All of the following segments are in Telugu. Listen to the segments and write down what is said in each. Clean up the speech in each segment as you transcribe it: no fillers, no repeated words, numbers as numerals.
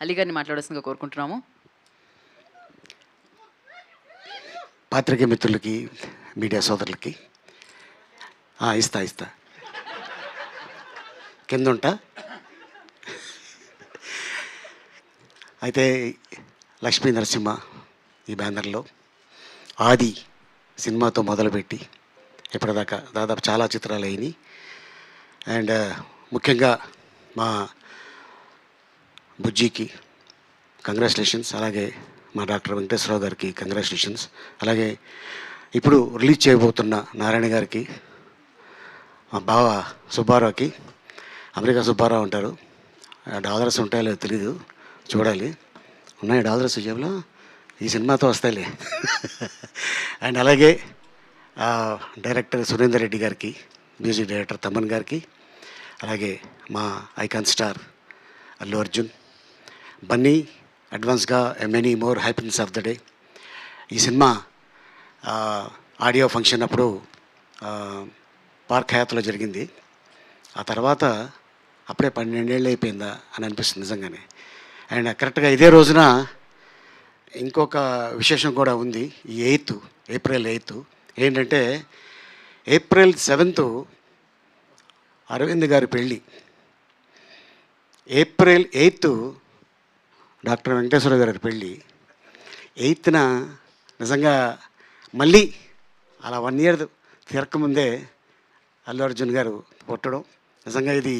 అలీ గారిని మాట్లాడాల్సిందిగా కోరుకుంటున్నాము. పాత్రికేయ మిత్రులకి, మీడియా సోదరులకి ఇస్తా కింద ఉంటా. అయితే లక్ష్మీ నరసింహ ఈ బ్యానర్లో ఆది సినిమాతో మొదలుపెట్టి ఇప్పటిదాకా దాదాపు చాలా చిత్రాలు అయినాయి. అండ్ ముఖ్యంగా మా బుజ్జికి కంగ్రాచులేషన్స్, అలాగే మా డాక్టర్ వెంకటేశ్వరరావు గారికి కంగ్రాచులేషన్స్, అలాగే ఇప్పుడు రిలీజ్ చేయబోతున్న నారాయణ గారికి, మా బావ సుబ్బారావుకి, అమెరికా సుబ్బారావు ఉంటారు, డాలర్స్ ఉంటాయో లేదో తెలీదు, చూడాలి. ఉన్నాయి డాలర్స్ జేబులో, ఈ సినిమాతో వస్తాయిలే. అండ్ అలాగే డైరెక్టర్ సురేందర్ రెడ్డి గారికి, మ్యూజిక్ డైరెక్టర్ తమన్ గారికి, అలాగే మా ఐకాన్ స్టార్ అల్లు అర్జున్, బన్నీ, అడ్వాన్స్గా many more happiness of the day. ఈ సినిమా ఆడియో ఫంక్షన్ అప్పుడు పార్క్ హయాత్లో జరిగింది. ఆ తర్వాత అప్పుడే 12 ఏళ్ళు అయిపోయిందా అని అనిపిస్తుంది నిజంగానే. అండ్ కరెక్ట్గా ఇదే రోజున ఇంకొక విశేషం కూడా ఉంది. ఈ ఏప్రిల్ 8 ఏంటంటే ఏప్రిల్ 7 అరవింద్ గారి పెళ్ళి, ఏప్రిల్ 8 డాక్టర్ వెంకటేశ్వర గారి పెళ్ళి, 8న నిజంగా మళ్ళీ అలా 1 ఇయర్ తిరగకముందే అల్లు అర్జున్ గారు పుట్టడం నిజంగా ఇది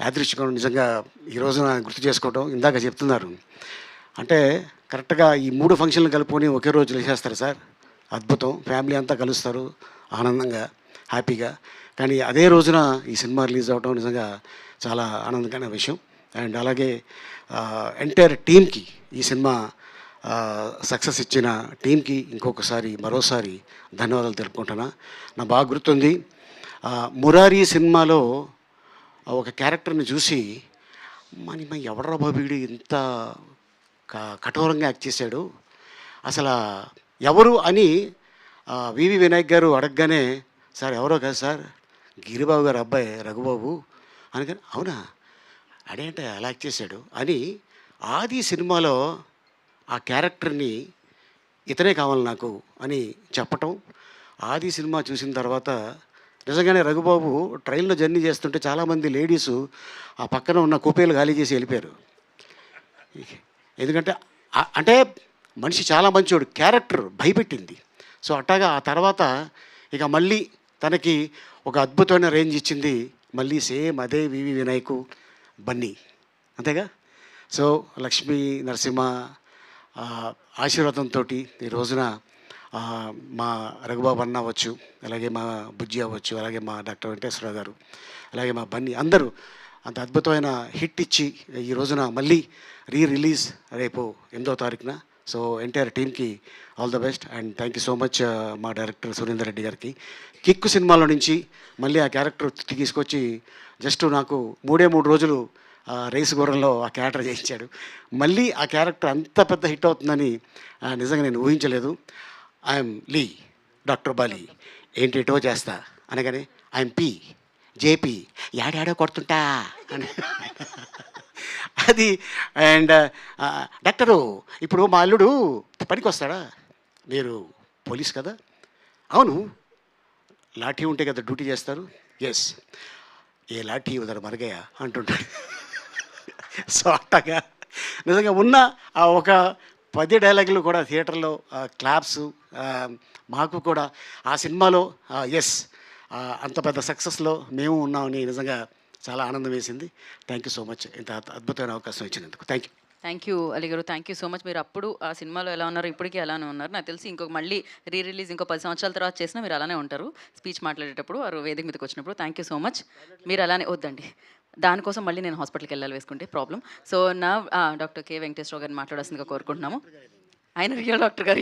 యాదృచ్ఛికం. నిజంగా ఈ రోజున గుర్తు చేసుకోవడం, ఇందాక చెప్తున్నారు అంటే కరెక్ట్గా ఈ 3 ఫంక్షన్లు కలుపుకొని ఒకే రోజు వేసేస్తారు సార్, అద్భుతం. ఫ్యామిలీ అంతా కలుస్తారు ఆనందంగా, హ్యాపీగా. కానీ అదే రోజున ఈ సినిమా రిలీజ్ అవ్వడం నిజంగా చాలా ఆనందకరమైన విషయం. అండ్ అలాగే ఎంటైర్ టీమ్కి, ఈ సినిమా సక్సెస్ ఇచ్చిన టీంకి మరోసారి ధన్యవాదాలు తెలుపుకుంటున్నా. నాకు బాగా గుర్తుంది, మురారి సినిమాలో ఒక క్యారెక్టర్ని చూసి మన ఎవడరా బాబీడు ఇంత కఠోరంగా యాక్ట్ చేశాడు, అసలు ఎవరు అని వివి వినాయక్ గారు అడగగానే, సార్ ఎవరో కాదు సార్, గిరిబాబు గారు అబ్బాయి రఘుబాబు అనగానే, అవునా అదేంటే అలా యాక్ట్ చేశాడు అని ఆది సినిమాలో ఆ క్యారెక్టర్ని ఇతనే కావాలి నాకు అని చెప్పటం. ఆది సినిమా చూసిన తర్వాత నిజంగానే రఘుబాబు ట్రైన్లో జర్నీ చేస్తుంటే చాలామంది లేడీసు ఆ పక్కన ఉన్న కూపేలు ఖాళీ చేసి వెళ్ళిపోయారు. ఎందుకంటే అంటే మనిషి చాలా మంచోడు, క్యారెక్టర్ భయపెట్టింది. సో అట్టాగా ఆ తర్వాత ఇక మళ్ళీ తనకి ఒక అద్భుతమైన రేంజ్ ఇచ్చింది మళ్ళీ సేమ్ అదే వివి వినాయకు, బన్నీ, అంతేగా. సో లక్ష్మీ నరసింహ ఆశీర్వాదంతో ఈ రోజున మా రఘుబాబు అన్న అవ్వచ్చు, అలాగే మా బుజ్జి అవ్వచ్చు, అలాగే మా డాక్టర్ వెంకటేశ్వరరావు గారు, అలాగే మా బన్నీ, అందరూ అంత అద్భుతమైన హిట్ ఇచ్చి ఈ రోజున మళ్ళీ రిలీజ్ రేపు 8వ తారీఖున. సో ఎంటైర్ టీమ్కి all the best and thank you so much. మా డైరెక్టర్ సురేందర్ రెడ్డి గారికి కిక్కు సినిమాలో నుంచి మళ్ళీ ఆ క్యారెక్టర్ తీసుకొచ్చి జస్ట్ నాకు 3 రోజులు రేసు గుర్రంలో ఆ క్యారెక్టర్ చేయించాడు. మళ్ళీ ఆ క్యారెక్టర్ అంత పెద్ద హిట్ అవుతుందని నిజంగా నేను ఊహించలేదు. ఐఎమ్ లీ, డాక్టర్ బాలి, ఏంటో చేస్తా అనగానే ఐఎమ్ పి జేపీ, యాడాడో కొడుతుంటా అని అది. అండ్ డాక్టరు ఇప్పుడు మా అల్లుడు పనికి వస్తాడా, మీరు పోలీస్ కదా, అవును లాఠీ ఉంటే కదా డ్యూటీ చేస్తారు, ఎస్ ఏ లాఠీ ఉదర మరగయా అంటుంటాడు. సో అట్టగా నిజంగా ఉన్న ఆ ఒక 10 డైలాగులు కూడా థియేటర్లో క్లాప్స్. మాకు కూడా ఆ సినిమాలో ఎస్ అంత పెద్ద సక్సెస్లో మేము ఉన్నామని నిజంగా చాలా ఆనందం వేసింది. థ్యాంక్ యూ సో మచ్ ఇంత అద్భుతమైన అవకాశం ఇచ్చినందుకు. థ్యాంక్ యూ అలీ గారు, థ్యాంక్ యూ సో మచ్. మీరు అప్పుడు ఆ సినిమాలో ఎలా ఉన్నారు, ఇప్పటికీ అలానే ఉన్నారు. నాకు తెలిసి మళ్ళీ రిలీజ్ ఇంకో 10 సంవత్సరాల తర్వాత చేసినా మీరు అలానే ఉంటారు, స్పీచ్ మాట్లాడేటప్పుడు వారు వేదిక మీదకి వచ్చినప్పుడు. Thank you so much. మీరు అలానే వద్దండి, దానికోసం మళ్ళీ నేను హాస్పిటల్కి వెళ్ళాలి వేసుకుంటే ప్రాబ్లం. సో నా డాక్టర్ కె వెంకటేశ్వరరావు గారిని మాట్లాడాల్సిందిగా కోరుకుంటున్నాము. ఆయన రియల్ డాక్టర్ గారు.